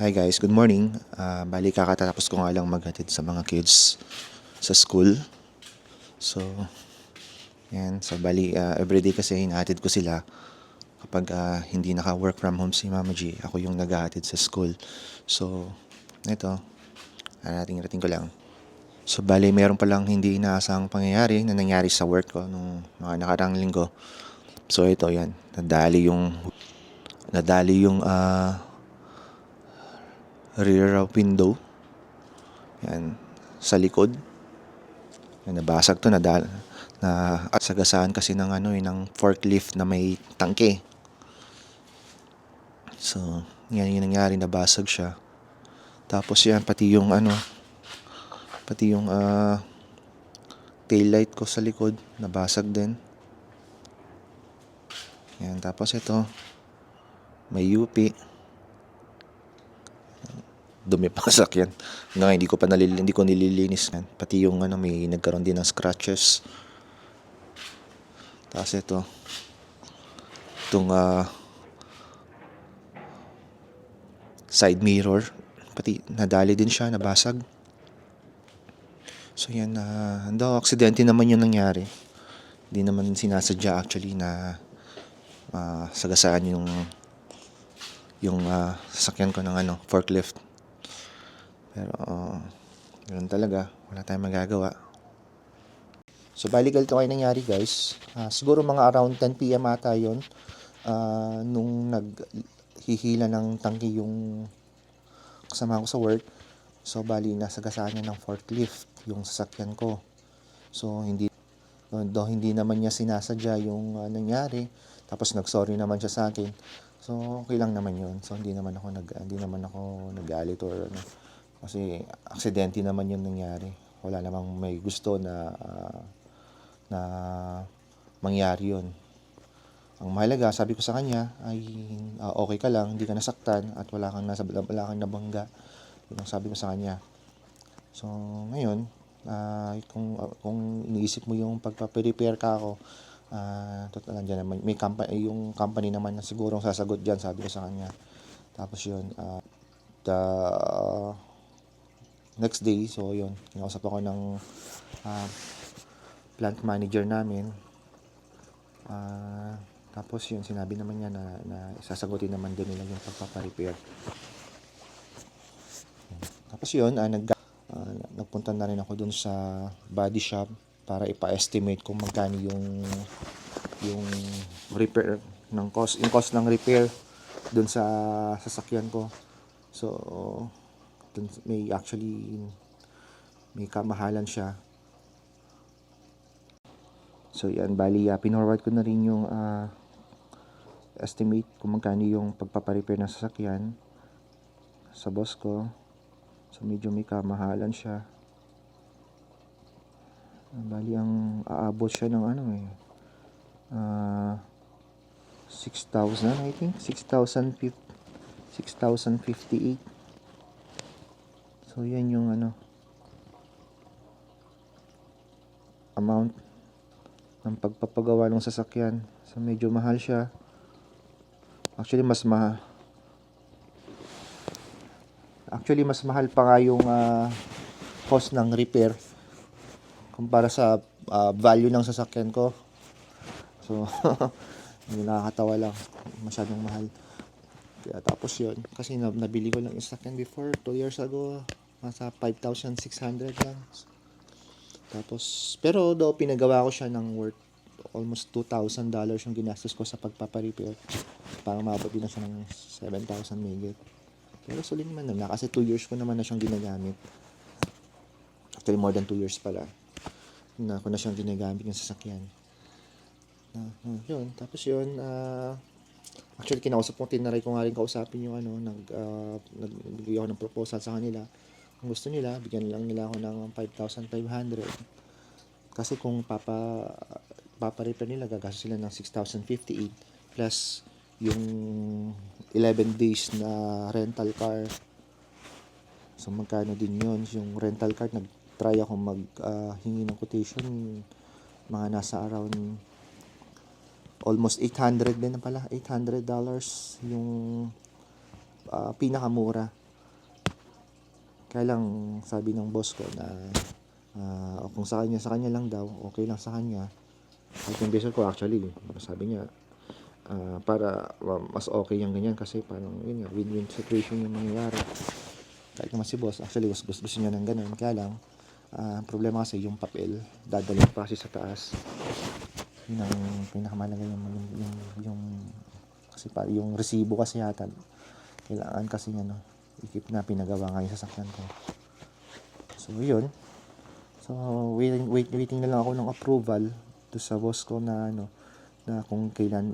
Hi guys, good morning. Bali kakatapos ko nga lang maghatid sa mga kids sa school. So, yan. So, bali everyday kasi hinahatid ko sila kapag hindi naka-work from home si Mama G. Ako yung naghahatid sa school. So, ito. Rating ko lang. So, bali meron palang hindi inaasahang pangyayari na nangyari sa work ko nung mga nakarang linggo. So, ito yan. Nadali yung rear window. Yan. Sa likod. Nabasag to na at sagasaan kasi ng forklift na may tangke. So, yan yung nangyari, nabasag siya. Tapos yan pati yung tail light ko sa likod nabasag din. Yan, tapos ito may UP. Dumi pa sa sakyan. Hindi ko nililinis yan. Pati yung may nagkaroon din ng scratches. Tapos itong side mirror, pati nadali din siya, nabasag. So yan, aksidente naman yung nangyari. Hindi naman sinasadya actually na sagasaan yung sasakyan ko ng forklift. Pero ganoon talaga, wala tayong magagawa. So bali ganito kayo nangyari guys. Siguro mga around 10 PM ata yun. Nung naghihila ng tangke yung kasama ko sa work. So bali nasagasaan niya ng forklift yung sasakyan ko. So hindi naman niya sinasadya yung nangyari. Tapos nag-sorry naman siya sa akin. So okay lang naman yun. So hindi naman ako nagalit or kasi aksidente naman yung nangyari. Wala namang may gusto na mangyari yun. Ang mahalaga, sabi ko sa kanya ay okay ka lang, hindi ka nasaktan at wala kang nabangga. Yun ang sabi ko sa kanya. So, ngayon, kung iniisip mo yung pagpa-prepare ka ako, total dyan naman, may yung company naman na siguro sasagot dyan, sabi ko sa kanya. Tapos yun, the next day, so yun, kinausap ako ng plant manager namin. Tapos yun, sinabi naman niya na sasagutin naman din nila yung pagpapa-repair. Tapos yun, nagpunta na rin ako dun sa body shop para ipa-estimate kung magkano yung repair yung cost ng repair dun sa sasakyan ko. So, dun may kamahalan siya. So yan, bali pinorward ko na rin yung estimate kung magkano yung pagpapa-repair ng sasakyan sa boss ko. So medyo may kamahalan siya. Bali ang aabot siya ng 6,000 I think, 6,058. So yan yung amount ng pagpapagawa ng sasakyan. So medyo mahal siya. Actually mas mahal pa nga yung cost ng repair kumpara sa value ng sasakyan ko. So hindi, nakakatawa lang, masyadong mahal. Kaya tapos yun, kasi nabili ko lang yung sasakyan before 2 years ago, nasa 5,600 lang. Tapos pero pinagawa ko siya ng worth almost $2,000 yung ginastos ko sa pagpapa-repair. Parang maabot din na siya ng 7,000 maybe. Pero sulit naman na kasi 2 years ko naman na siyang ginagamit. Actually more than 2 years pala na ako na siyang ginagamit yung sasakyan. Yun, tapos yun, actually tinry ko nga rin kausapin yung nagbigay ako ng proposal sa kanila. Kung gusto nila, bigyan lang nila ako ng 5,500. Kasi kung papa-repair nila, gagastos sila ng 6,058 plus yung 11 days na rental car. So magkano din yun? Yung rental car, nag-try ako hingi ng quotation, mga nasa around almost 800 din na pala, $800 yung pinakamura. Kaya lang, sabi ng boss ko na kung sa kanya lang daw, okay lang sa kanya. At yung business ko actually, sabi niya, para mas okay yung ganyan kasi parang yun nga, win-win situation yung mangyayari. Kahit naman si boss, actually gusto niya ng ganun. Kaya lang, problema kasi yung papel, dadalhin pa kasi sa taas. Yun ang pinakamalaga yung kasi yung resibo kasi yata, kailangan kasi no, ikip na pinagawa nga yung sasakyan ko. So, yun. So, waiting na lang ako ng approval to sa boss ko na na kung kailan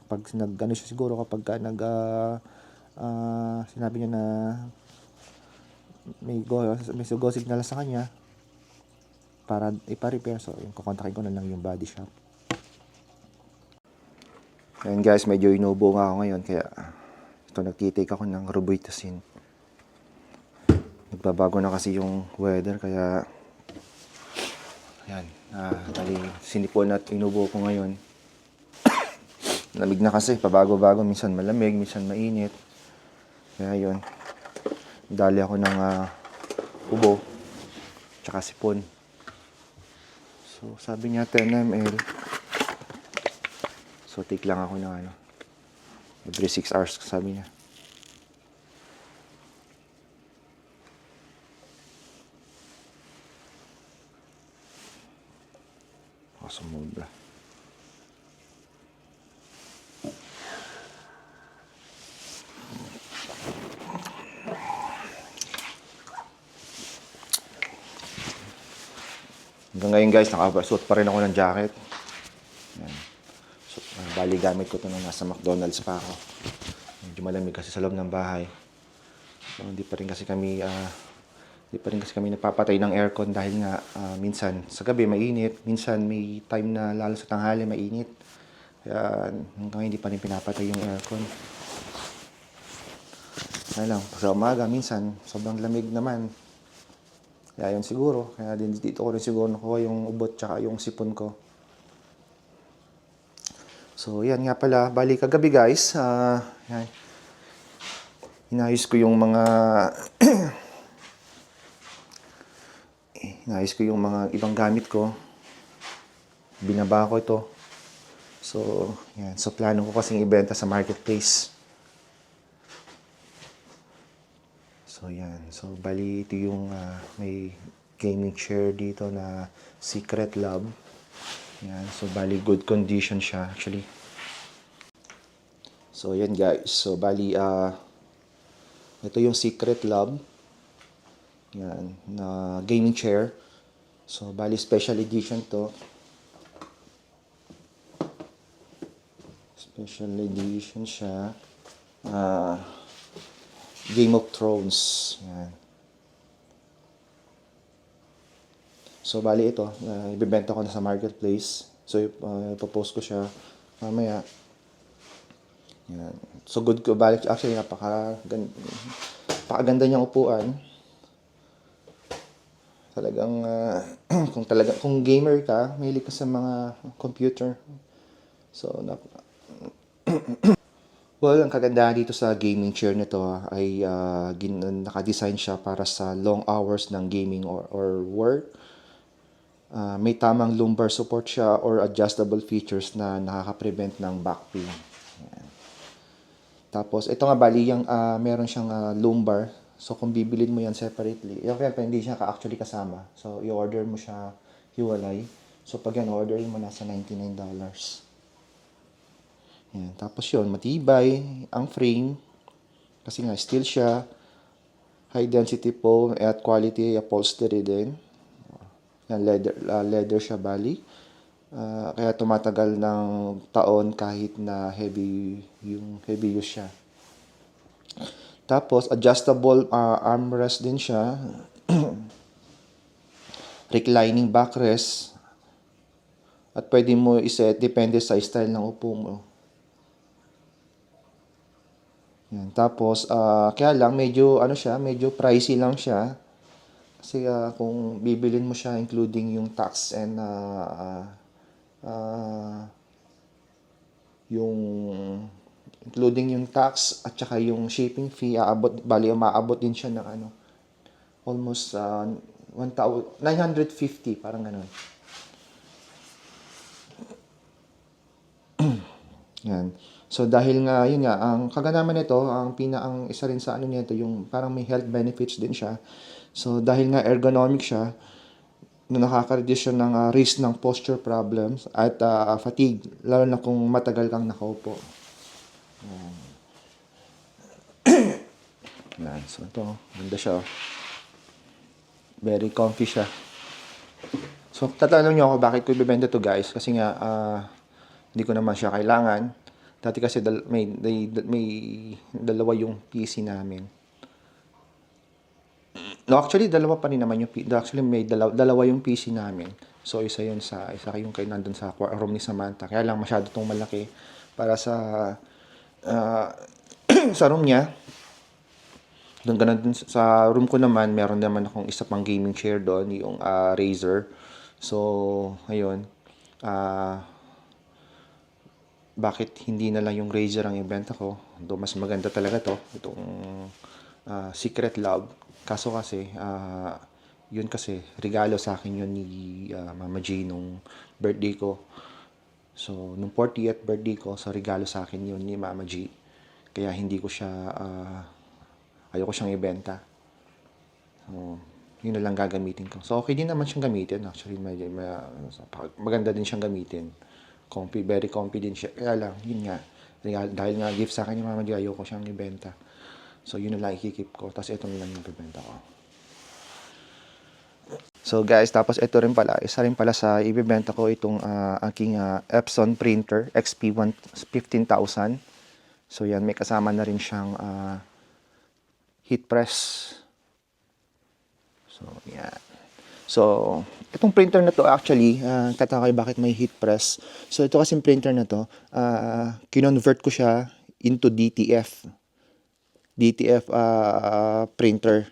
pag nag siya siguro kapag sinabi niya na may go signal sa kanya para ipa-repair. So, yung kukontakin ko na lang yung body shop. Ayan guys, medyo inubo nga ako ngayon kaya ito nagtitake ako ng Robitussin. Nagbabago na kasi yung weather kaya ayan, sinipon at inubo ko ngayon. Lamig na kasi, pabago-bago, minsan malamig, minsan mainit. Kaya yun, dali ako ng ubo tsaka sipon. So sabi niya 10 ml. So take lang ako ng every 6 hours sabi niya. Sumobra. Hanggang ngayon guys, nakasuot pa rin ako ng jacket. Yan. So, bali gamit ko ito nung nasa McDonald's pa ako. Medyo malamig kasi sa loob ng bahay. So, hindi pa rin kasi kami nagpapatay ng aircon dahil nga minsan sa gabi mainit, minsan may time na lalo sa tanghali mainit. Kaya hanggang ngayon hindi pa rin pinapatay yung aircon. Kaya lang, sa umaga minsan sobrang lamig naman. Kaya yun siguro, kaya din dito ko rin siguro nakuha yung ubot tsaka yung sipon ko. So yan nga pala, bali kagabi guys, yan. Inayos ko yung mga ibang gamit ko. Binaba ko ito. So, yan. So, plano ko kasing ibenta sa marketplace. So, yan. So, bali ito yung may gaming chair dito na Secret Lab. Yan. So, bali good condition siya actually. So, yan guys. So, bali ito yung Secret Lab. Yan. Na gaming chair. So, bali special edition to. Special edition siya. Game of Thrones. Yan. So, bali ito. Ibibenta ko na sa marketplace. So, ipopost ko siya mamaya. Yan. So, good ko. Bali, actually, napakaganda niyang upuan. Talagang, kung gamer ka, mahilig ka sa mga computer. So, well, ang kagandahan dito sa gaming chair nito ay naka-design siya para sa long hours ng gaming or work. May tamang lumbar support siya or adjustable features na nakaka-prevent ng back pain. Ayan. Tapos, ito nga bali yung meron siyang lumbar. So, kung bibilin mo yan separately, hindi siya actually kasama. So, i-order mo siya hiwalay. So, pag yan, orderin mo nasa $99. Yan. Tapos yun, matibay ang frame. Kasi nga, steel siya. High density foam at quality upholstery din. Yan, leather siya bali. Kaya tumatagal ng taon kahit na heavy use siya. Tapos, adjustable armrest din siya. Reclining backrest. At pwede mo iset, depende sa style ng upo mo. Yan. Tapos, kaya lang, medyo pricey lang siya. Kasi kung bibilin mo siya, including yung tax and including yung tax at saka yung shipping fee, umaabot din siya ng almost 1,950, parang ganun. Yan. So dahil nga yun nga ang kaganaman nito, ang isa rin sa ano nito yung parang may health benefits din siya. So dahil nga ergonomic siya, na nakaka-reduce siya ng risk ng posture problems at fatigue, lalo na kung matagal kang nakaupo. Yan. So ito, ganda siya. Very comfy siya. So tatanong niyo ako bakit ko ibebenta to, guys, kasi nga hindi ko naman siya kailangan. Dati kasi may dalawa yung PC namin. No, actually dalawa pa rin naman yung actually may dalawa yung PC namin. So isa yung kay nandun sa room ni Samantha. Kaya lang masyado tong malaki para sa uh, sa room niya. Doon ganun din sa room ko naman, meron naman akong isa pang gaming chair doon, yung Razer. So, ayun. Bakit hindi na lang yung Razer ang ibenta ko? Do mas maganda talaga to, itong Secret Love. Kaso kasi, yun kasi, regalo sa akin yun ni Mama G nung birthday ko. So, nung 40th birthday ko, so regalo sa akin yun ni Mama G. Kaya hindi ko siya, ayoko siyang ibenta. So, yun na lang gagamitin ko. So, okay din naman siyang gamitin. Actually, maganda din siyang gamitin. Very comfy din siya. Kaya lang, yun nga. Dahil nga gift sa akin ni Mama G, ayoko siyang ibenta. So, yun na lang ikikip ko. Tapos, ito na lang yung ibibenta ko. So, guys, tapos ito rin pala. Isa rin pala sa ibibenta ko itong aking Epson printer, XP 15,000. So, yan. May kasama na rin siyang heat press. So, yan. So, itong printer na to actually, tataka kayo bakit may heat press. So, ito kasing printer na to, kinonvert ko siya into DTF. DTF printer.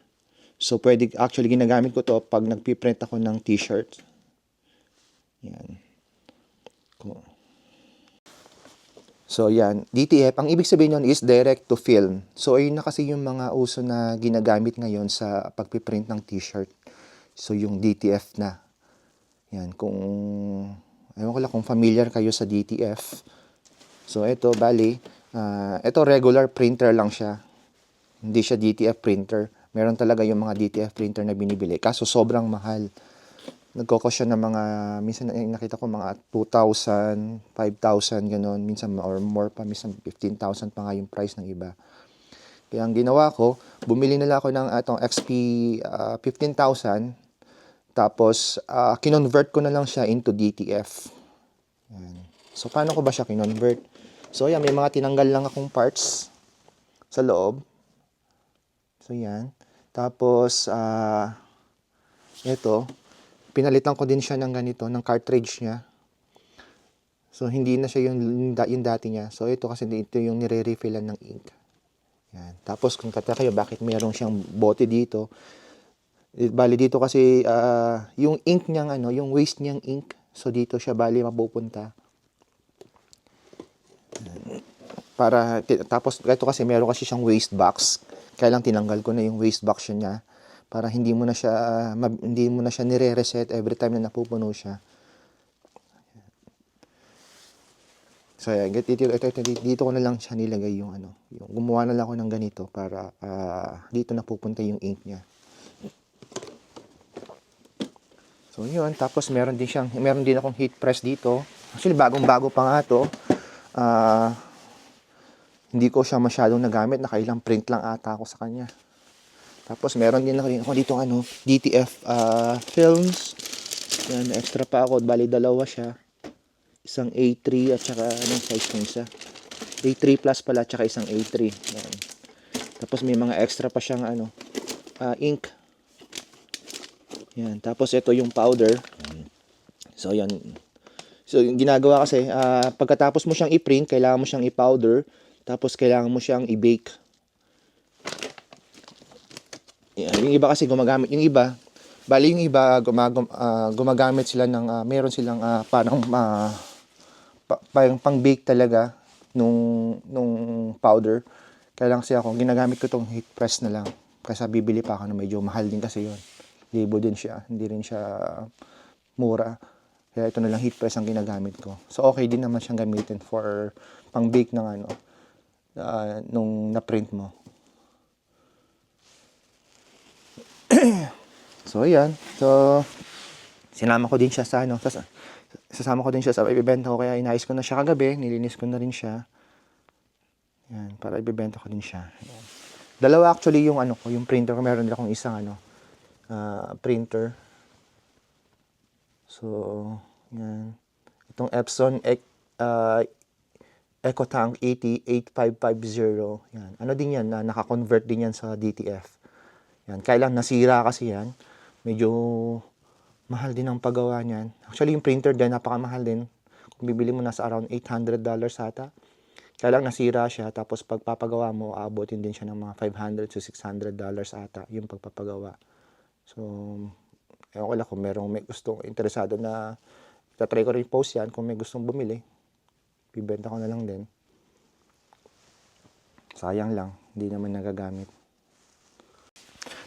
So, actually, ginagamit ko to pag nagpiprint ako ng t-shirt. Yan. So, yan. DTF, ang ibig sabihin nun is direct to film. So, ayun na kasi yung mga uso na ginagamit ngayon sa pagpiprint ng t-shirt. So, yung DTF na. Yan. Ewan ko lang kung familiar kayo sa DTF. So, ito, bali, ito regular printer lang siya. Hindi siya DTF printer. Meron talaga yung mga DTF printer na binibili. Kaso, sobrang mahal. Nagkoko siya ng mga, minsan nakita ko mga 2,000, 5,000, gano'n. Minsan or more pa, minsan 15,000 pa nga yung price ng iba. Kaya ang ginawa ko, bumili nila ako ng itong XP 15,000. Tapos, kinonvert ko na lang siya into DTF. Yan. So, paano ko ba siya kinonvert? So, yan, may mga tinanggal lang akong parts sa loob. So, yan. Tapos, ito, pinalitan ko din siya ng ganito, ng cartridge niya. So, hindi na siya yung dati niya. So, ito kasi ito yung nire-refillan ng ink. Yan. Tapos, kung tataka kayo, bakit mayroong siyang bote dito? Bali dito kasi, yung ink niyang, yung waste niyang ink. So, dito siya bali mapupunta. Tapos, ito kasi meron kasi siyang waste box. Kaya lang tinanggal ko na yung waste box niya. Para hindi mo na siya nire-reset every time na napupuno siya. So, dito ko na lang siya nilagay yung gumawa na lang ako ng ganito para dito napupunta yung ink niya. So, yun. Tapos, meron din akong heat press dito. Actually, bagong-bago pa nga to. Hindi ko siya masyadong nagamit. Nakailang print lang ata ako sa kanya. Tapos, meron din ako dito DTF films. Yan, extra pa ako. Bali, dalawa siya. Isang A3 at saka, anong size ng isa? A3 plus pala, at saka isang A3. Yan. Tapos, may mga extra pa siyang, ink. Yan. Tapos, ito yung powder. So, yan. So, yung ginagawa kasi, pagkatapos mo siyang i-print, kailangan mo siyang i-powder. Tapos, kailangan mo siyang i-bake. Yung iba kasi gumagamit, yung iba gumagamit sila ng meron silang parang pang bake talaga nung powder. Kaya lang siya ginagamit ko tong heat press na lang. Kaysa bibili pa ako na medyo mahal din kasi yun. Libo din siya. Hindi rin siya mura. Kaya ito na lang heat press ang ginagamit ko. So okay din naman siyang gamitin for pang bake ng ano, nung na-print mo. So ayan. So sinama ko din siya sa ano, sasama ko din siya sa ibebenta ko, kaya inayos ko na siya kagabi, nilinis ko na rin siya. Yan, para ibebenta ko din siya. Yan. Dalawa actually yung ano ko, yung printer ko, meron din akong isang ano, printer. So, yan. Itong Epson EcoTank 8550. Yan. Ano din yan, naka-convert din yan sa DTF. Yan, kailan nasira kasi yan. Medyo mahal din ang paggawa niyan. Actually, yung printer din, napakamahal din. Kung bibili mo, nasa around $800 ata. Kaya lang nasira siya, tapos pagpapagawa mo, aabotin din siya ng mga $500 to $600 ata, yung pagpapagawa. So, ewan ko lang kung may gustong interesado na, tatry ko rin post yan, kung may gustong bumili, bibenta ko na lang din. Sayang lang, hindi naman nagagamit.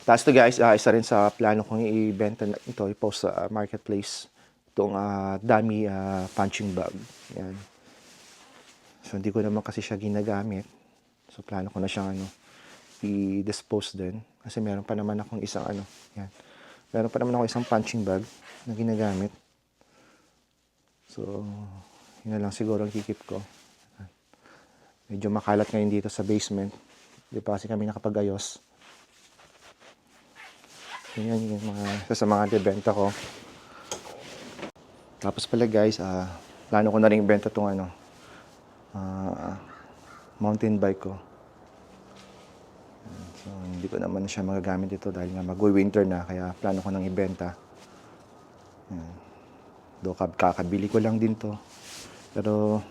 Tapos to guys, isa rin sa plano kong i-benta na ito, i-post sa marketplace, itong dummy punching bag. Yan. So hindi ko naman kasi siya ginagamit. So plano ko na siyang i-dispose din. Kasi meron pa naman akong isang yan. Meron pa naman ako isang punching bag na ginagamit. So yun na lang siguro ang kikip ko. Medyo makalat ngayon dito sa basement. Di pa kasi kami nakapag-ayos. Yan yung sa mga debenta ko. Tapos pala guys, plano ko na rin ibenta itong mountain bike ko. So hindi ko naman siya magagamit ito dahil nga mag-winter na, kaya plano ko nang ibenta. Do kakabili ko lang din to. Pero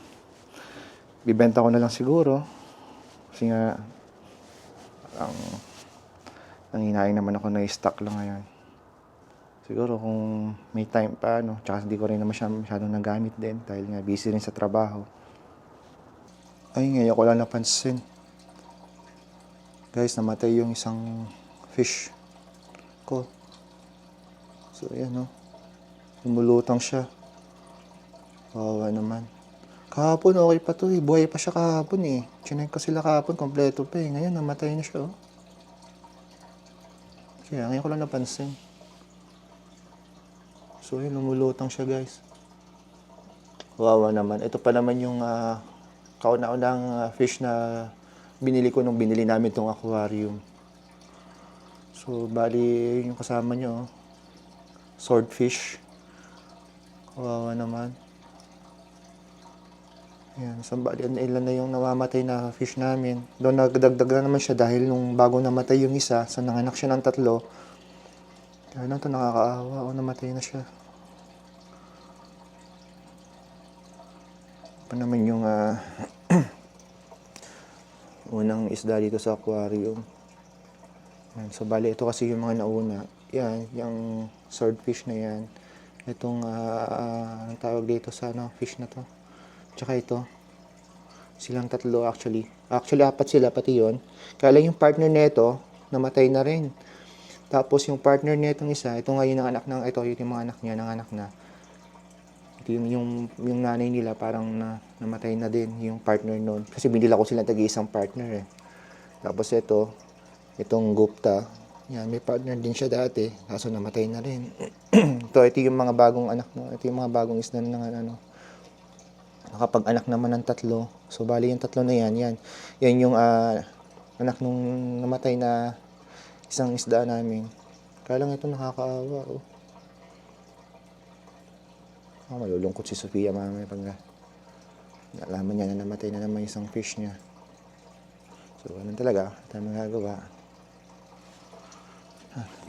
bibenta ko na lang siguro. Kasi nga nanghinaing naman ako na i-stock lang ngayon. Siguro kung may time pa, tsaka hindi ko rin naman siya masyadong nagamit din dahil nga busy rin sa trabaho. Ay, ngayon ko lang napansin. Guys, namatay yung isang fish ko. So, ayan lumulutang siya. Kawawa naman. Kahapon, okay pa to eh. Buhay pa siya kahapon eh. Chinek ko sila kahapon, kompleto pa eh. Ngayon, namatay na siya oh. Kaya ngayon ko lang napansin. So yun, lumulutang siya guys. Wawa naman. Ito pa naman yung kauna-unang fish na binili ko nung binili namin itong aquarium. So bali yung kasama nyo, swordfish. Wawa naman. Yan, so bali ilan na yung namamatay na fish namin. Doon nagdagdag na naman siya dahil nung bago namatay yung isa, so nanganak siya ng 3. Kaya lang ito nakakaawa, namatay na siya. Pa naman yung unang isda dito sa aquarium. Yan, so bali ito kasi yung mga nauna. Yan, yung swordfish na yan. Itong ang tawag dito sa fish na to. Tsaka ito. Silang 3 actually. Actually 4 sila pati yon. Kaya lang yung partner nito namatay na rin. Tapos yung partner nitong isa, ito ngayon ang anak ng ito, yung mga anak niya, nanganak na. Ito yung nanay nila parang namatay na din yung partner noon. Kasi binila ko sila tag-iisang partner eh. Tapos itong Gupta, yan, may partner din siya dati, kaso namatay na rin. ito yung mga bagong anak no. Ito yung mga bagong isda ng nakapag-anak naman ng 3. So bali yung 3 na yan yung anak nung namatay na isang isda namin. Kaya lang ito nakakaawa malulungkot si Sofia mamaya pag nalaman niya na namatay na naman isang fish niya. So ganun talaga, ito ang magagawa.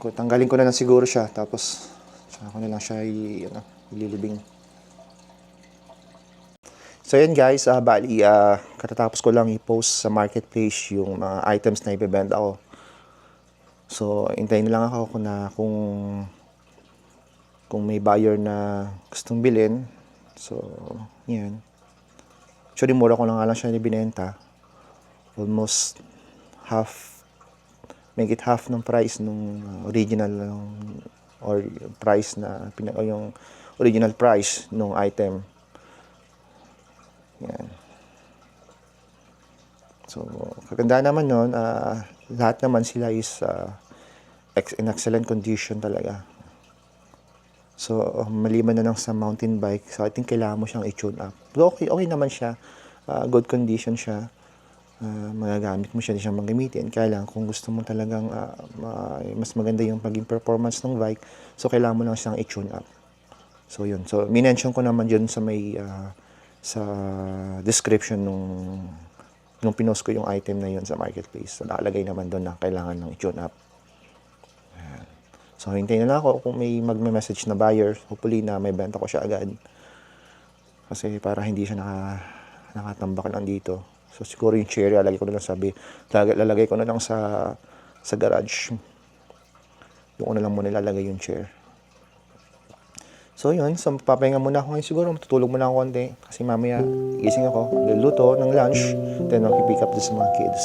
Tanggalin ko na lang siguro siya, tapos saka ko na lang siya ililibing. So yan guys, bali katatapos ko lang i-post sa marketplace yung mga items na ibebenta ko. So hintayin na lang ako kung may buyer na gustong bilhin. So yan. Actually mura ko lang siya binenta. Almost half make it half ng price nung original or price na o yung original price nung item. Yan. So, kaganda naman nun, lahat naman sila is in excellent condition talaga. So, maliban na lang sa mountain bike, so I think kailangan mo siyang i-tune up. Pero okay naman siya. Good condition siya. Magagamit mo siya, di siya magamitin. Kaya lang, kung gusto mo talagang mas maganda yung paging performance ng bike, so kailangan mo lang siyang i-tune up. So, yun. So, minention ko naman yun sa may sa description nung pinost ko yung item na yun sa marketplace. So, nakalagay naman doon na kailangan ng i-tune up. Ayan. So, hintayin na lang ako kung may magme-message na buyer. Hopefully na may benta ko siya agad. Kasi para hindi siya nakatambak lang dito. So, siguro yung chair, lalagay ko na lang sa garage. Doon ko na lang muna ilalagay yung chair. So, yun. So, papahinga muna ako ngayon siguro. Matutulog muna ako konti. Kasi mamaya, gising ako. Luluto ng lunch. Then, I'll pick up this mga kids.